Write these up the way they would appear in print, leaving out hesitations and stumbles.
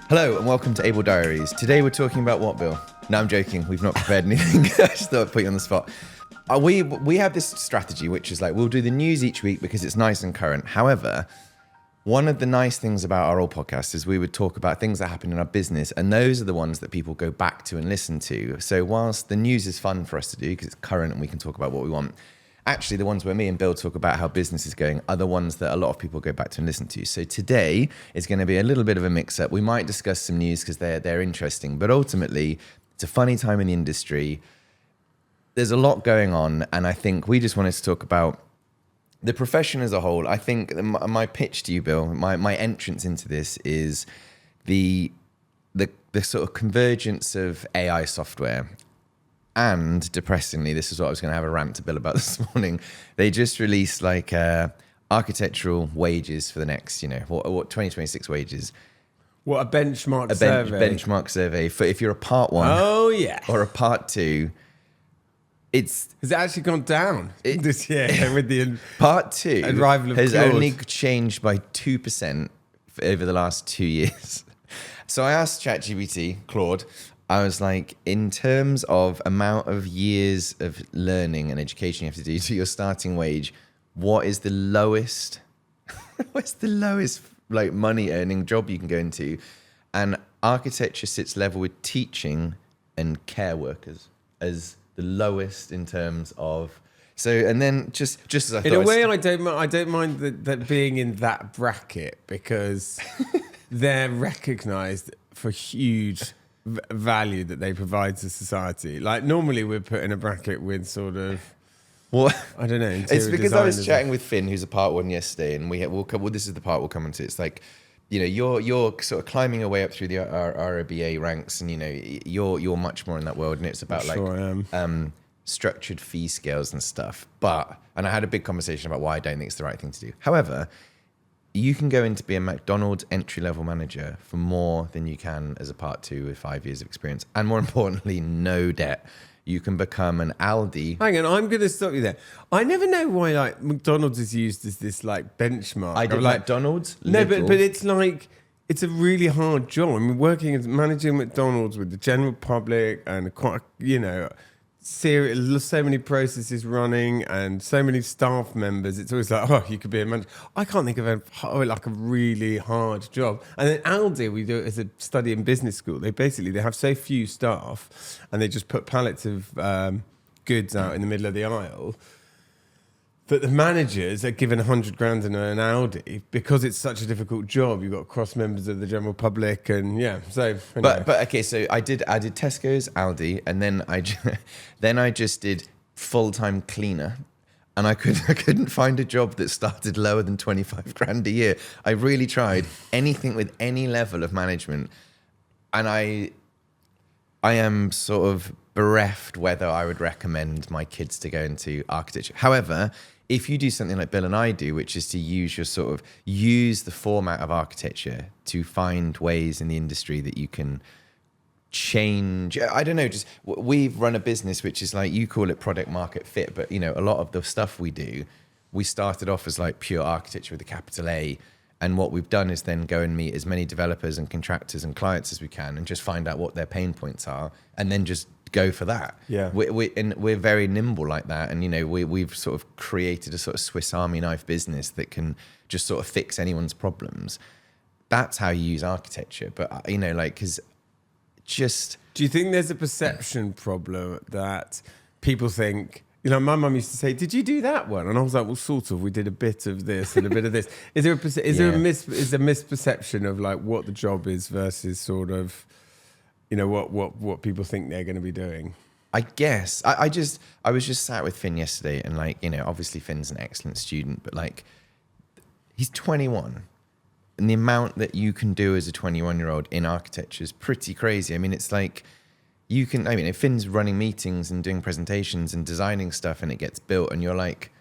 Hello and welcome to Able Diaries. Today we're talking about what, Bill? No, I'm joking. We've not prepared anything. I just thought I'd put you on the spot. We have this strategy, which is like we'll do the news each week because it's nice and current. However, one of the nice things about our old podcast is we would talk about things that happen in our business, and those are the ones that people go back to and listen to. So whilst the news is fun for us to do because it's current and we can talk about what we want, actually the ones where me and Bill talk about how business is going are the ones that a lot of people go back to and listen to. So today is going to be a little bit of a mix-up. We might discuss some news because they're interesting, but ultimately it's a funny time in the industry. There's a lot going on, and I think we just wanted to talk about the profession as a whole. I think my pitch to you, Bill, my entrance into this is the sort of convergence of AI software. And depressingly, this is what I was going to have a rant to Bill about this morning. They just released like architectural wages for the next, what 2026 wages. What, a benchmark survey? Benchmark survey for if you're a part one. Oh, yeah. Or a part two. Has it actually gone down this year with the part two arrival of has Claude? Only changed by 2% over the last 2 years. So I asked ChatGPT, Claude, I was like, in terms of amount of years of learning and education you have to do to your starting wage, what is the lowest, what's the lowest like money earning job you can go into? And architecture sits level with teaching and care workers as the lowest in terms of. So, and then just as I thought. In a way, I don't mind that being in that bracket because they're recognised for huge value that they provide to society. Like normally we're put in a bracket with sort of I don't know. It's because I was chatting with Finn, who's a part one yesterday, and this is the part we'll come into. It's like, you're sort of climbing your way up through the RBA ranks, and you're much more in that world, and it's about structured fee scales and stuff. And I had a big conversation about why I don't think it's the right thing to do. However, you can go in to be a McDonald's entry-level manager for more than you can as a part two with 5 years of experience. And more importantly, no debt. You can become an Aldi. Hang on, I'm going to stop you there. I never know why like McDonald's is used as this like benchmark. I did like McDonald's. No, but it's like, it's a really hard job. I mean, working as managing McDonald's with the general public and quite, so many processes running and so many staff members. It's always like, oh, you could be a manager. I can't think of a really hard job. And then Aldi, we do it as a study in business school. They have so few staff, and they just put pallets of goods out in the middle of the aisle. That the managers are given 100 grand in an Aldi because it's such a difficult job. You've got cross members of the general public, and yeah. So, anyway. but okay. So I did Tesco's, Aldi, and then I just did full-time cleaner, and I couldn't find a job that started lower than 25 grand a year. I really tried anything with any level of management, and I am sort of bereft whether I would recommend my kids to go into architecture. However, if you do something like Bill and I do, which is to use the format of architecture to find ways in the industry that you can change. I don't know, just we've run a business which is like, you call it product market fit, but a lot of the stuff we do, we started off as like pure architecture with a capital A. And what we've done is then go and meet as many developers and contractors and clients as we can and just find out what their pain points are and then just go for that. Yeah. We're very nimble like that. And, we've sort of created a sort of Swiss Army knife business that can just sort of fix anyone's problems. That's how you use architecture. But, do you think there's a perception problem that people think, my mum used to say, did you do that one? And I was like, well, sort of. We did a bit of this and a bit of this. Is there a misperception of like what the job is versus sort of, what people think they're going to be doing? I guess. I was just sat with Finn yesterday, and obviously Finn's an excellent student, but like he's 21. And the amount that you can do as a 21-year-old in architecture is pretty crazy. I mean, it's like if Finn's running meetings and doing presentations and designing stuff and it gets built and you're like,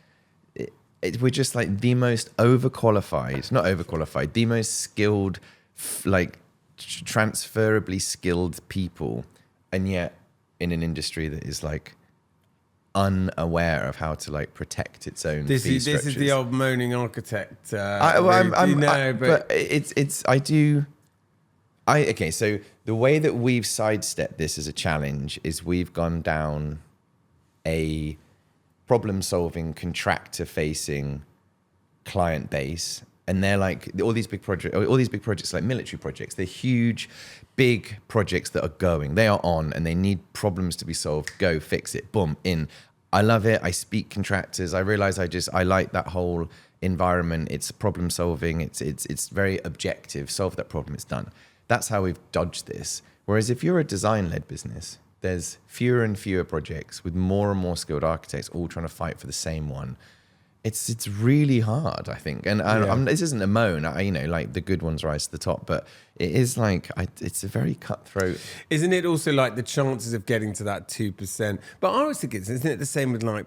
we're just like the most the most skilled, transferably skilled people. And yet in an industry that is like unaware of how to like protect its own fee structures. This is the old moaning architect. But it's I do. Okay, so the way that we've sidestepped this as a challenge is we've gone down a problem-solving, contractor-facing client base, and they're like all these big projects, like military projects. They're huge, big projects that are going. They are on, and they need problems to be solved. Go fix it. Boom, in. I love it. I speak contractors. I realize I like that whole environment. It's problem solving. It's very objective. Solve that problem. It's done. That's how we've dodged this. Whereas if you're a design-led business, there's fewer and fewer projects with more and more skilled architects all trying to fight for the same one. It's really hard, I think. And this isn't a moan. Like the good ones rise to the top, but it is like it's a very cutthroat. Isn't it also like the chances of getting to that 2%? But I always think isn't it the same with like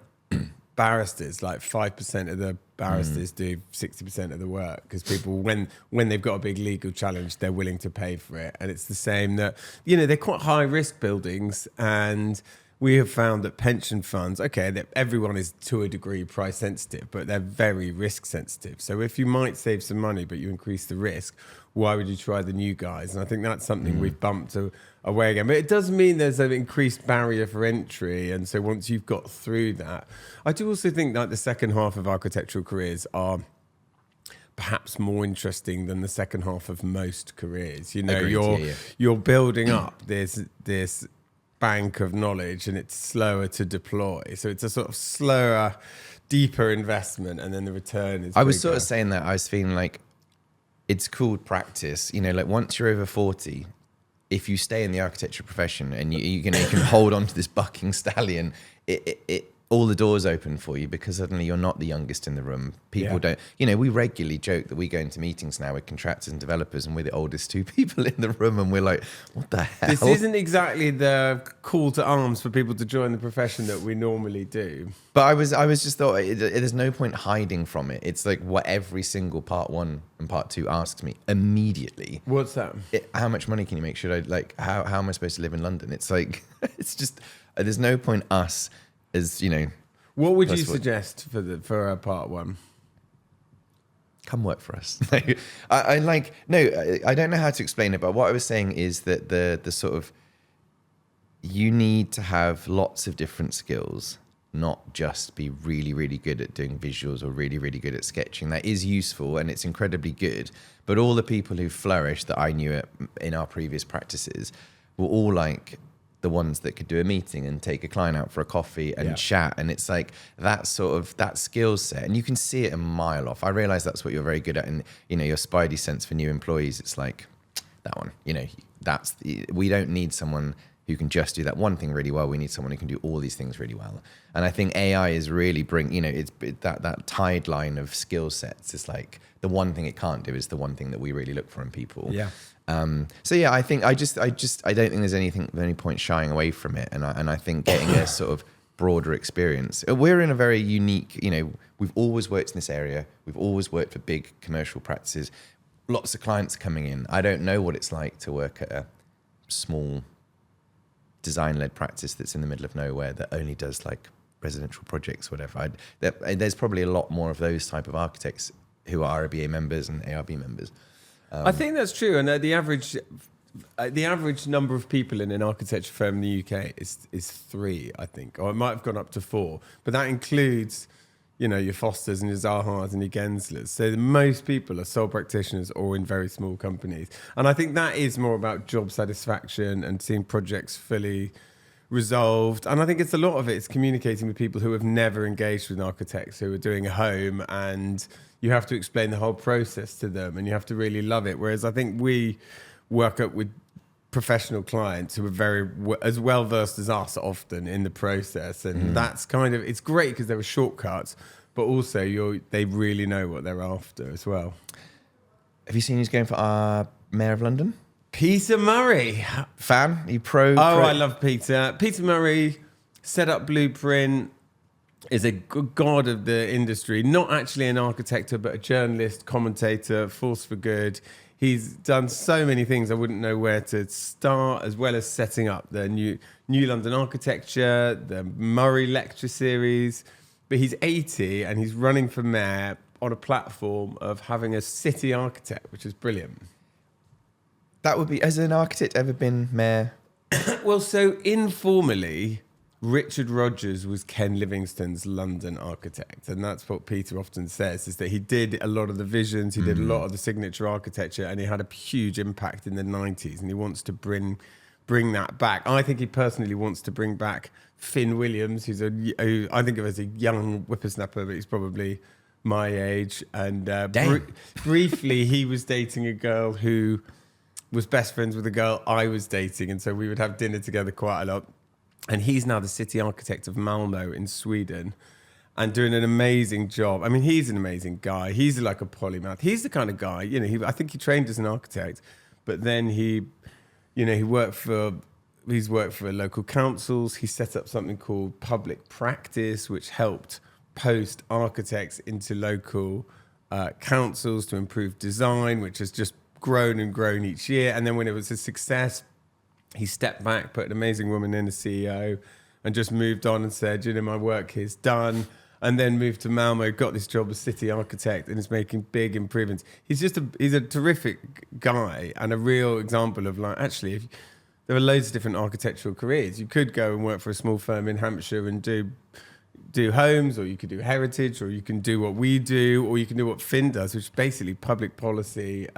barristers? Like 5% of the barristers do 60% of the work because people, when they've got a big legal challenge, they're willing to pay for it. And it's the same that, they're quite high risk buildings, and we have found that pension funds, that everyone is to a degree price sensitive, but they're very risk sensitive. So if you might save some money, but you increase the risk, why would you try the new guys? And I think that's something we've bumped away again. But it does mean there's an increased barrier for entry. And so once you've got through that, I do also think that the second half of architectural careers are perhaps more interesting than the second half of most careers. You're building up this bank of knowledge, and it's slower to deploy. So it's a sort of slower, deeper investment, and then the return is I was bigger. sort of saying that. I was feeling like it's called practice. Like once you're over 40, if you stay in the architecture profession and you can hold on to this bucking stallion, it all the doors open for you because suddenly you're not the youngest in the room. People don't, we regularly joke that we go into meetings now with contractors and developers and we're the oldest two people in the room, and we're like, what the hell? This isn't exactly the call to arms for people to join the profession that we normally do. But I was just thought there's no point hiding from it. It's like what every single part 1 and part 2 asks me immediately. What's that? How much money can you make? How am I supposed to live in London? It's like, it's just, there's no point us as, what would you suggest for a part 1? Come work for us. I don't know how to explain it, but what I was saying is that the sort of, you need to have lots of different skills, not just be really, really good at doing visuals or really, really good at sketching. That is useful and it's incredibly good. But all the people who flourished that I knew in our previous practices were all like the ones that could do a meeting and take a client out for a coffee and chat. And it's like that sort of, that skill set. And you can see it a mile off. I realize that's what you're very good at. And, your spidey sense for new employees, it's like that one, we don't need someone who can just do that one thing really well. We need someone who can do all these things really well. And I think AI is really it's that tide line of skill sets. It's like the one thing it can't do is the one thing that we really look for in people. Yeah. I think I don't think there's any point shying away from it. And I think getting a sort of broader experience. We're in a very unique, we've always worked in this area. We've always worked for big commercial practices. Lots of clients coming in. I don't know what it's like to work at a small design-led practice that's in the middle of nowhere that only does like residential projects, whatever. There's probably a lot more of those type of architects who are RBA members and ARB members. I think that's true, and the average number of people in an architecture firm in the UK is 3, I think, or it might have gone up to 4. But that includes, your Fosters and your Zahas and your Genslers. So most people are sole practitioners or in very small companies, and I think that is more about job satisfaction and seeing projects fully resolved. And I think it's a lot of it's communicating with people who have never engaged with architects, who are doing a home, and you have to explain the whole process to them and you have to really love it. Whereas I think we work up with professional clients who are very as well versed as us often in the process. And that's kind of, it's great because there are shortcuts, but also they really know what they're after as well. Have you seen who's going for our Mayor of London? Peter Murray. Fan? Are you pro? I love Peter. Peter Murray set up Blueprint, is a god of the industry, not actually an architect, but a journalist, commentator, force for good. He's done so many things I wouldn't know where to start, as well as setting up the new London architecture, the Murray lecture series. But he's 80 and he's running for mayor on a platform of having a city architect, which is brilliant. That would be, has an architect ever been mayor? Well, so informally, Richard Rogers was Ken Livingstone's London architect. And that's what Peter often says, is that he did a lot of the visions, he did a lot of the signature architecture, and he had a huge impact in the 90s. And he wants to bring that back. I think he personally wants to bring back Finn Williams, who I think of as a young whippersnapper, but he's probably my age. And briefly, he was dating a girl who was best friends with a girl I was dating. And so we would have dinner together quite a lot. And he's now the city architect of Malmo in Sweden and doing an amazing job. I mean, he's an amazing guy. He's like a polymath. He's the kind of guy, I think he trained as an architect, but then he's worked for local councils. He set up something called public practice, which helped post architects into local councils to improve design, which has just grown and grown each year. And then when it was a success, he stepped back, put an amazing woman in as CEO, and just moved on and said, my work here's done. And then moved to Malmo, got this job as city architect, and is making big improvements. He's a terrific guy and a real example of actually, there are loads of different architectural careers. You could go and work for a small firm in Hampshire and do homes, or you could do heritage, or you can do what we do, or you can do what Finn does, which is basically public policy,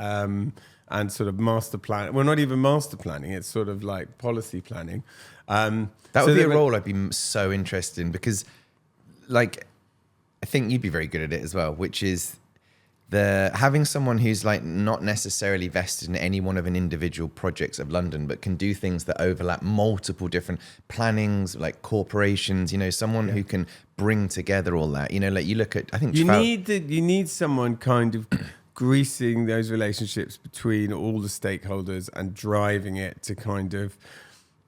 and sort of master plan. Well, not even master planning. It's sort of like policy planning. That would be a role I'd be so interested in, because I think you'd be very good at it as well, which is having someone who's not necessarily vested in any one of an individual projects of London, but can do things that overlap multiple different plannings, like corporations, someone who can bring together all that, you look at, I think you need someone kind of greasing those relationships between all the stakeholders and driving it to kind of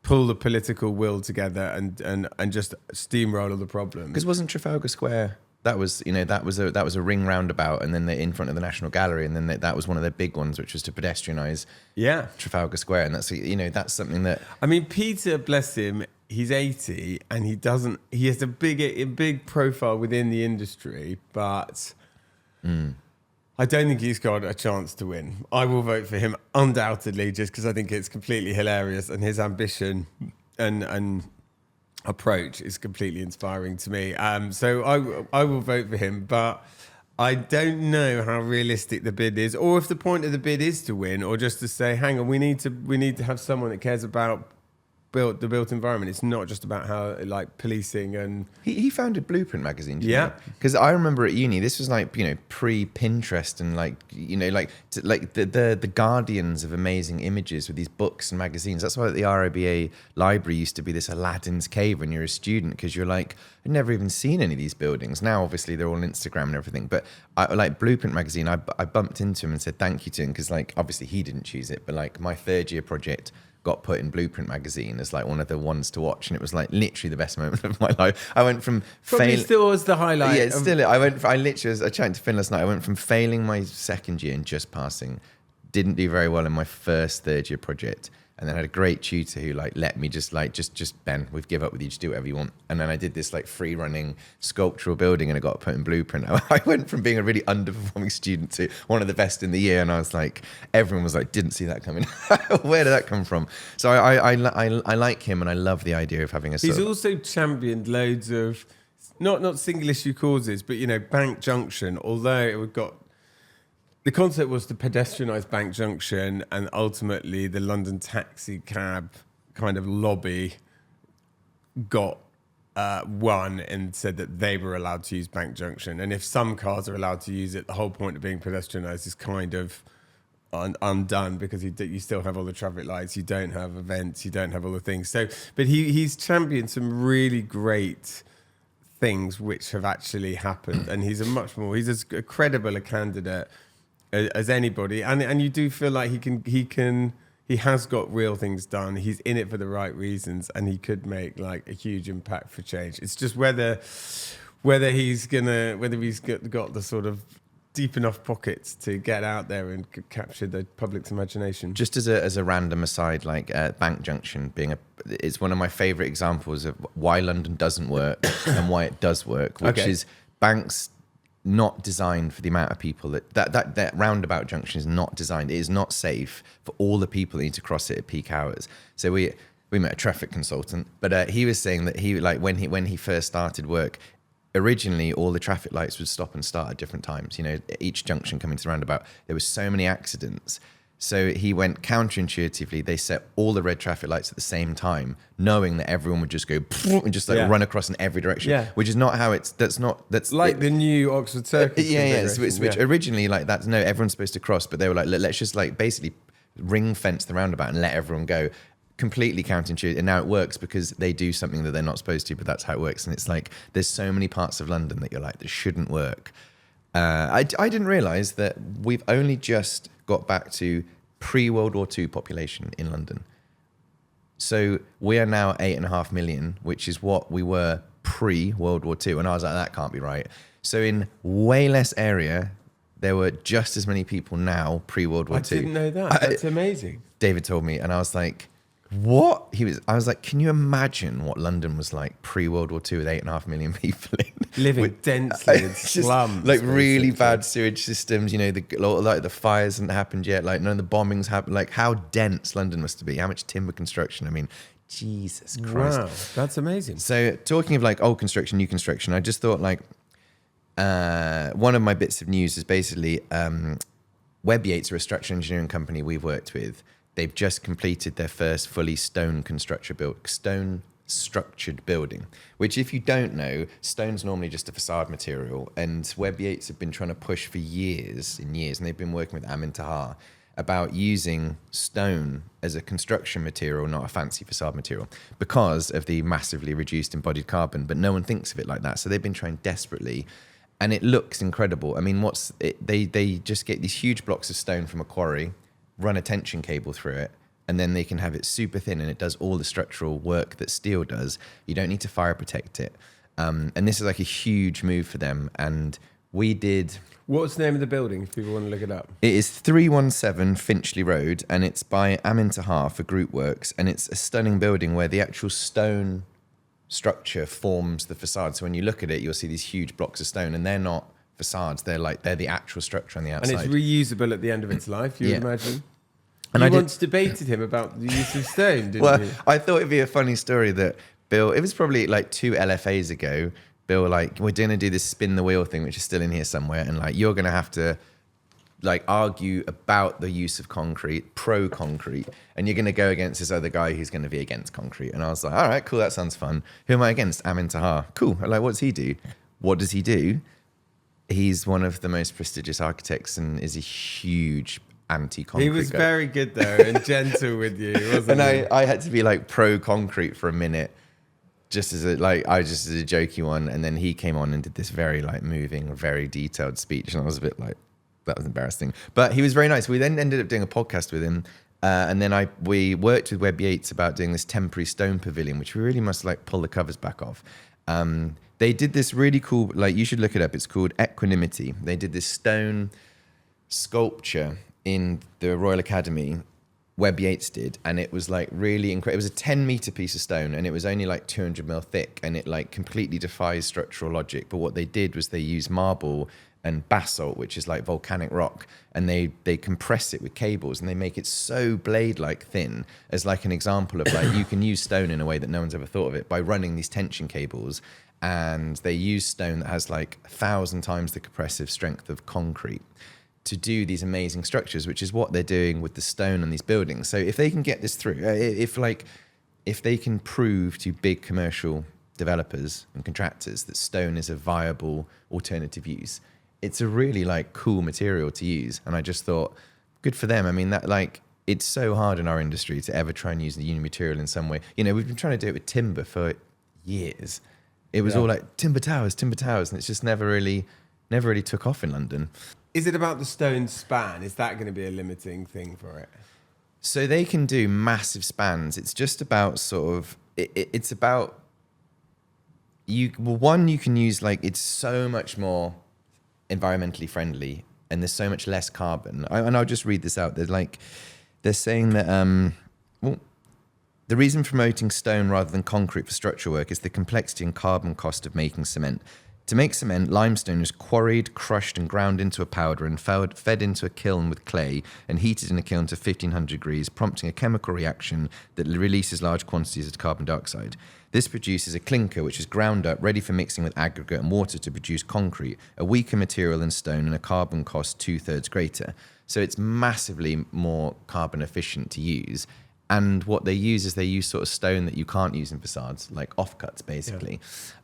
pull the political will together and just steamroll all the problems. Because wasn't Trafalgar Square, that was a ring roundabout, and then they're in front of the National Gallery, and then that was one of their big ones, which was to pedestrianise Trafalgar Square, and that's something that, I mean, Peter, bless him, he's 80 and he has a big profile within the industry, but I don't think he's got a chance to win. I will vote for him undoubtedly, just because I think it's completely hilarious, and his ambition and approach is completely inspiring to me. So I will vote for him, but I don't know how realistic the bid is, or if the point of the bid is to win, or just to say, hang on, we need to have someone that cares about the built environment. It's not just about how policing and he founded Blueprint magazine. Because I remember at uni, this was pre Pinterest and the guardians of amazing images with these books and magazines. That's why the RIBA library used to be this Aladdin's cave when you're a student, because you're I'd never even seen any of these buildings. Now obviously they're all on Instagram and everything, but Blueprint magazine, I bumped into him and said thank you to him, because obviously he didn't choose it, but my third year project got put in Blueprint magazine as one of the ones to watch, and it was literally the best moment of my life. I went from probably still was the highlight. Yeah, still. I literally was chatting to Finn last night. I went from failing my second year and just passing, didn't do very well in my first third year project, and then had a great tutor who let me just Ben, we've give up with you, just do whatever you want. And then I did this free running sculptural building, and I got put in Blueprint. I went from being a really underperforming student to one of the best in the year, and I was everyone was didn't see that coming. Where did that come from? So I like him, and I love the idea of having a. He's also championed loads of not single issue causes, but Bank Junction. Although it got. The concept was to pedestrianise Bank Junction, and ultimately the London taxi cab kind of lobby got won and said that they were allowed to use Bank Junction. And if some cars are allowed to use it, the whole point of being pedestrianised is kind of undone, because you still have all the traffic lights, you don't have events, you don't have all the things. So, but he's championed some really great things which have actually happened, and he's as credible a candidate as anybody, and you do feel like he has got real things done. He's in it for the right reasons, and he could make a huge impact for change. It's just whether he's got the sort of deep enough pockets to get out there and capture the public's imagination. Just as a random aside, Bank Junction it's one of my favourite examples of why London doesn't work and why it does work, which is banks not designed for the amount of people that roundabout junction is not designed. It is not safe for all the people that need to cross it at peak hours. So we met a traffic consultant, but he was saying that he like when he first started work, originally all the traffic lights would stop and start at different times. You know, each junction coming to the roundabout, there were so many accidents. So he went counterintuitively. They set all the red traffic lights at the same time, knowing that everyone would just go and just like run across in every direction, which is not how it's. That's like the new Oxford Circus. Which originally like that's no, everyone's supposed to cross, but they were like, let's just like basically ring fence the roundabout and let everyone go. Completely counterintuitive, and now it works because they do something that they're not supposed to, but that's how it works. And it's like there's so many parts of London that you're like, this shouldn't work. I didn't realise that we've only just got back to pre-World War II population in London. So we are now 8.5 million, which is what we were pre-World War II. And I was like, that can't be right. So in way less area, there were just as many people now pre-World War II. I didn't know that. That's amazing. David told me, and I was like, what? I was like, can you imagine what London was like pre-World War II with 8.5 million people in? Living densely in slums. Like really bad sewage systems, you know, the fires hadn't happened yet, like none of the bombings happened. Like how dense London must be, how much timber construction. I mean, Jesus Christ. Wow, that's amazing. So talking of like old construction, new construction, I just thought like one of my bits of news is basically Webb Yates are a structural engineering company we've worked with. They've just completed their first fully stone structured building, which if you don't know, stone's normally just a facade material. And Webb Yates have been trying to push for years and years, and they've been working with Amin Tahar about using stone as a construction material, not a fancy facade material, because of the massively reduced embodied carbon. But no one thinks of it like that. So they've been trying desperately, and it looks incredible. I mean, they just get these huge blocks of stone from a quarry, run a tension cable through it, and then they can have it super thin, and it does all the structural work that steel does. You don't need to fire protect it. And this is like a huge move for them. And we did... What's the name of the building if people want to look it up? It is 317 Finchley Road, and it's by Amin Tahar for Group Works. And it's a stunning building where the actual stone structure forms the facade. So when you look at it, you'll see these huge blocks of stone, and they're not facades, they're the actual structure on the outside. And it's reusable at the end of its life, you would imagine. And you once debated him about the use of stone, didn't you? I thought it'd be a funny story that Bill, it was probably like 2 LFAs ago, Bill, like, we're going to do this spin the wheel thing, which is still in here somewhere, and like, you're going to have to like argue about the use of concrete, pro concrete, and you're going to go against this other guy who's going to be against concrete. And I was like, all right, cool, that sounds fun. Who am I against? Amin Tahar. Cool. I'm like, what does he do? What does he do? He's one of the most prestigious architects and is a huge anti-concrete He was guy. very good though and gentle with you, wasn't and he? I had to be like pro-concrete for a minute, just as a jokey one. And then he came on and did this very like moving, very detailed speech. And I was a bit like, that was embarrassing. But he was very nice. We then ended up doing a podcast with him. And then we worked with Webb Yates about doing this temporary stone pavilion, which we really must like pull the covers back off. They did this really cool, like you should look it up. It's called Equanimity. They did this stone sculpture in the Royal Academy, Webb Yates did, and it was like really incredible. It was a 10-meter piece of stone, and it was only like 200 mil thick, and it like completely defies structural logic. But what they did was they used marble and basalt, which is like volcanic rock, and they compress it with cables, and they make it so blade-like thin as like an example of like you can use stone in a way that no one's ever thought of it by running these tension cables. And they use stone that has like 1,000 times the compressive strength of concrete to do these amazing structures, which is what they're doing with the stone on these buildings. So if they can get this through, if they can prove to big commercial developers and contractors that stone is a viable alternative use, it's a really like cool material to use. And I just thought, good for them. I mean, that like, it's so hard in our industry to ever try and use the union material in some way. You know, we've been trying to do it with timber for years. It was all like timber towers, and it's just never really took off in London. Is it about the stone span? Is that going to be a limiting thing for it? So they can do massive spans. It's just about sort of, it's about, you can use like, it's so much more environmentally friendly and there's so much less carbon. And I'll just read this out. They're saying that, the reason for promoting stone rather than concrete for structural work is the complexity and carbon cost of making cement. To make cement, limestone is quarried, crushed, and ground into a powder and fed into a kiln with clay and heated in a kiln to 1500 degrees, prompting a chemical reaction that releases large quantities of carbon dioxide. This produces a clinker, which is ground up, ready for mixing with aggregate and water to produce concrete, a weaker material than stone and a carbon cost 2/3 greater. So it's massively more carbon efficient to use. And what they use sort of stone that you can't use in facades, like offcuts, basically.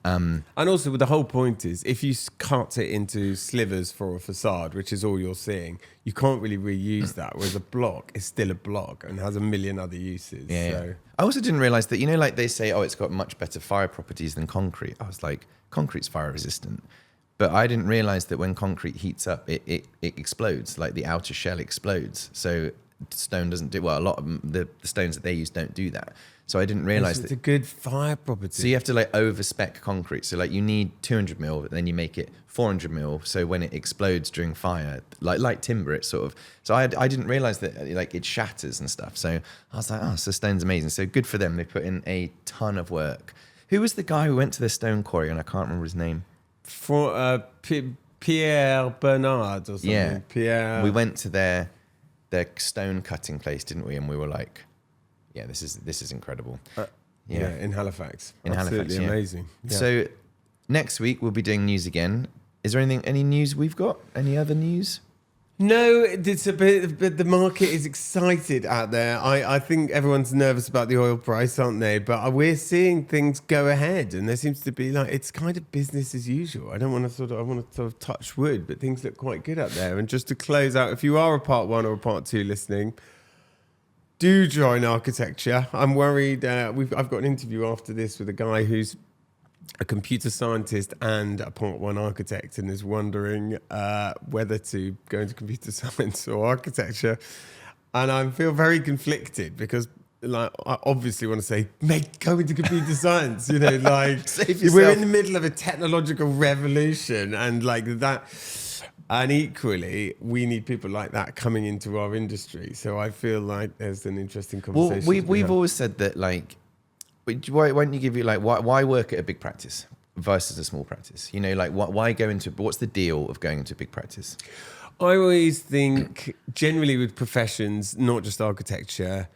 And also, the whole point is, if you cut it into slivers for a facade, which is all you're seeing, you can't really reuse that. Whereas a block is still a block and has a million other uses. So. I also didn't realize that, like they say, oh, it's got much better fire properties than concrete. I was like, concrete's fire resistant. But I didn't realize that when concrete heats up, it explodes, like the outer shell explodes. So stone doesn't do, well, a lot of them, the stones that they use don't do that. So I didn't realize it's a good fire property. So you have to like over-spec concrete. So like you need 200 mil, but then you make it 400 mil. So when it explodes during fire, like timber, it's sort of, so I didn't realize that like it shatters and stuff. So I was like, oh, so stone's amazing. So good for them. They put in a ton of work. Who was the guy who went to the stone quarry? And I can't remember his name. For Pierre Bernard or something. Yeah. Pierre. We went to their stone cutting place, didn't we? And we were like, yeah, this is incredible. In Halifax. In Absolutely Halifax, yeah. amazing. Yeah. So next week we'll be doing news again. Is there any news we've got? Any other news? No, it's a bit, but the market is excited out there. I think everyone's nervous about the oil price, aren't they? But we're seeing things go ahead, and there seems to be like, it's kind of business as usual. I want to sort of touch wood, but things look quite good out there. And just to close out, if you are a part 1 or a part 2 listening, do join architecture. I'm worried. I've got an interview after this with a guy who's a computer scientist and a part 1 architect, and is wondering whether to go into computer science or architecture. And I feel very conflicted because, like, I obviously want to say, go into computer science. Like we're in the middle of a technological revolution, and like that. And equally, we need people like that coming into our industry. So I feel like there's an interesting conversation. Well, we've always said that, like, why don't you give you, like, why work at a big practice versus a small practice? Like, why go into, what's the deal of going into a big practice? I always think, generally with professions, not just architecture,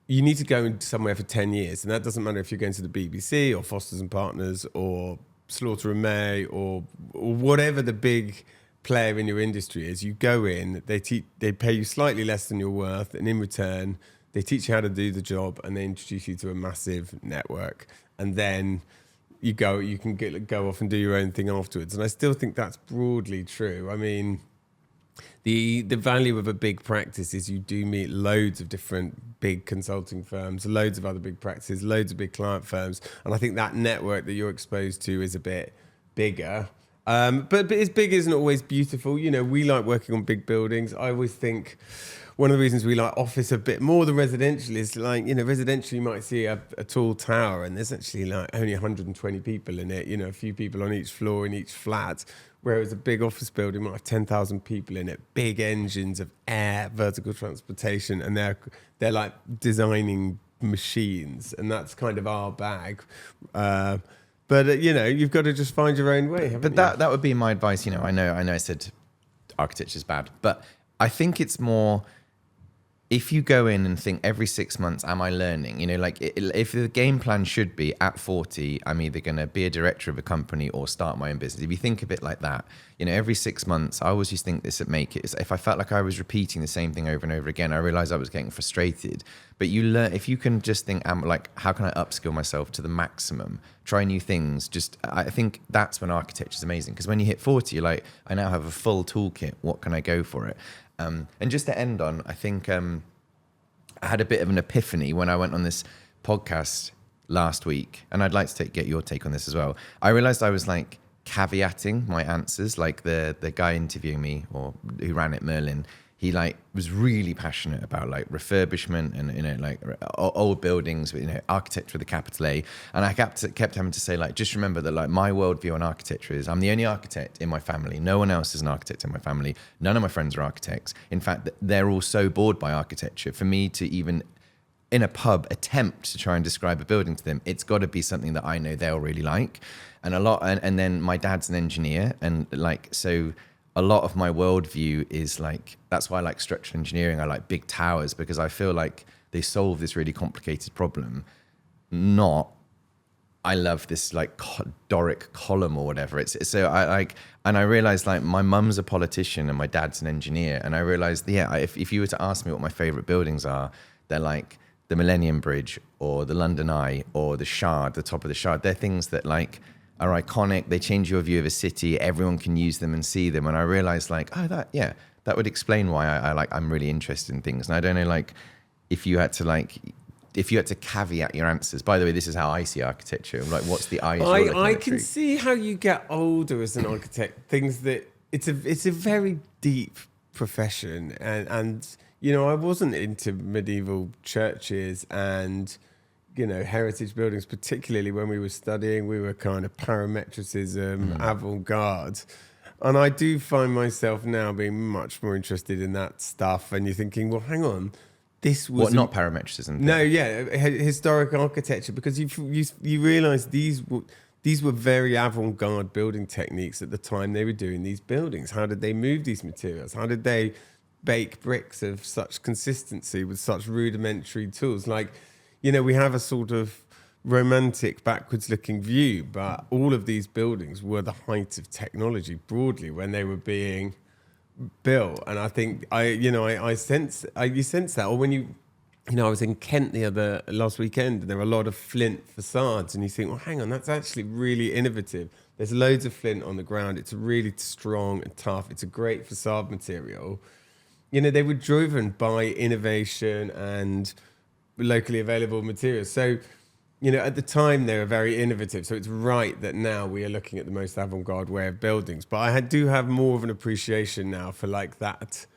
you need to go somewhere for 10 years. And that doesn't matter if you're going to the BBC or Foster's and Partners or Slaughter and May or whatever the big player in your industry is. You go in, they pay you slightly less than you're worth, and in return, they teach you how to do the job, and they introduce you to a massive network. And then you can go off and do your own thing afterwards. And I still think that's broadly true. I mean, the value of a big practice is you do meet loads of different big consulting firms, loads of other big practices, loads of big client firms. And I think that network that you're exposed to is a bit bigger. But as big isn't always beautiful. We like working on big buildings. I always think one of the reasons we like office a bit more than residential is, like, residential you might see a tall tower and there's actually like only 120 people in it, a few people on each floor in each flat, whereas a big office building might have 10,000 people in it, big engines of air, vertical transportation, and they're like designing machines, and that's kind of our bag. But you've got to just find your own way. But that would be my advice. I know I said architecture's bad, but I think it's more, if you go in and think every 6 months, am I learning? If the game plan should be at 40, I'm either going to be a director of a company or start my own business. If you think of it like that, every 6 months, I always used to think this at Make It. If I felt like I was repeating the same thing over and over again, I realized I was getting frustrated. But you learn, if you can just think, how can I upskill myself to the maximum? Try new things. I think that's when architecture is amazing. Because when you hit 40, you're like, I now have a full toolkit. What can I go for it? And just to end on, I think I had a bit of an epiphany when I went on this podcast last week, and I'd like to get your take on this as well. I realized I was like caveating my answers, like the guy interviewing me, or who ran it, Merlin. He like was really passionate about like refurbishment and like old buildings with architecture with a capital A. And I kept having to say, like, just remember that like my worldview on architecture is I'm the only architect in my family. No one else is an architect in my family. None of my friends are architects. In fact, they're all so bored by architecture. For me to even in a pub attempt to try and describe a building to them, it's got to be something that I know they'll really like. And then my dad's an engineer, and like, so a lot of my worldview is like, that's why I like structural engineering. I like big towers, because I feel like they solve this really complicated problem. Not, I love this like Doric column or whatever. It's so I like, and I realized like my mum's a politician and my dad's an engineer, and I realized, if you were to ask me what my favorite buildings are, they're like the Millennium Bridge or the London Eye or the Shard, the top of the Shard. They're things that like are iconic. They change your view of a city. Everyone can use them and see them. And I realized like, that would explain why I'm really interested in things. And I don't know, like, if you had to caveat your answers. By the way, this is how I see architecture. Like, what's the eyes? I can see how you get older as an architect. Things that it's a very deep profession, and you know, I wasn't into medieval churches and, you know, heritage buildings, particularly when we were studying. We were kind of parametricism, avant-garde. And I do find myself now being much more interested in that stuff. And you're thinking, well, hang on, this was... What, not parametricism? No, yeah, historic architecture, because you realise these were very avant-garde building techniques at the time they were doing these buildings. How did they move these materials? How did they bake bricks of such consistency with such rudimentary tools? Like, you know, we have a sort of romantic backwards looking view, but all of these buildings were the height of technology broadly when they were being built. And I think you sense that. Or when you know, I was in Kent last weekend, and there were a lot of flint facades, and you think, well, hang on, that's actually really innovative. There's loads of flint on the ground. It's really strong and tough. It's a great facade material. You know, they were driven by innovation and locally available materials. So, you know, at the time they were very innovative. So it's right that now we are looking at the most avant-garde way of buildings. But I do have more of an appreciation now for like that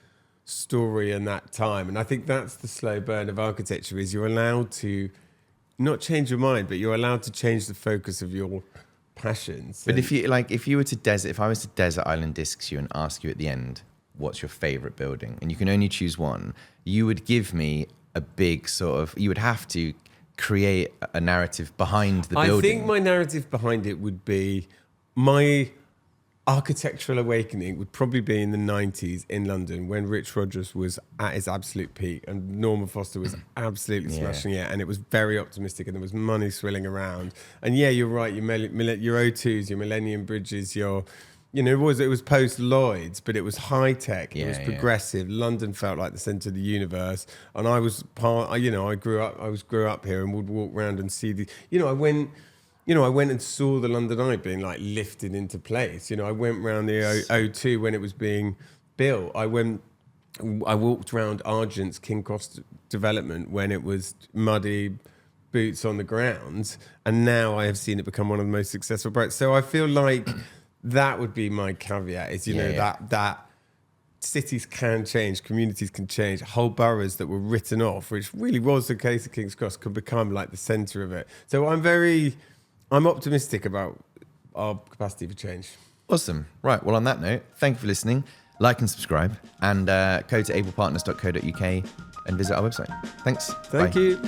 story and that time. And I think that's the slow burn of architecture, is you're allowed to not change your mind, but you're allowed to change the focus of your passions. But if I was to desert island discs you and ask you at the end, what's your favorite building? And you can only choose one. You would give me a big you would have to create a narrative behind the building. I think my narrative behind it would be, my architectural awakening would probably be in the 90s in London, when Rich Rogers was at his absolute peak and Norman Foster was absolutely smashing it, and it was very optimistic and there was money swilling around. And yeah, you're right, your O2s, your Millennium Bridges, you know, it was post Lloyd's, but it was high tech. It was progressive. London felt like the centre of the universe, and I was I grew up here and would walk around and see the. I went and saw the London Eye being like lifted into place. You know, I went around the O2 when it was being built. I walked around Argent's King Cross development when it was muddy, boots on the ground, and now I have seen it become one of the most successful brands. So I feel like that would be my caveat, is, that cities can change, communities can change, whole boroughs that were written off, which really was the case of King's Cross, can become like the centre of it. So I'm optimistic about our capacity for change. Awesome. Right. Well, on that note, thank you for listening. Like and subscribe, and go to ablepartners.co.uk and visit our website. Thanks. Thank you.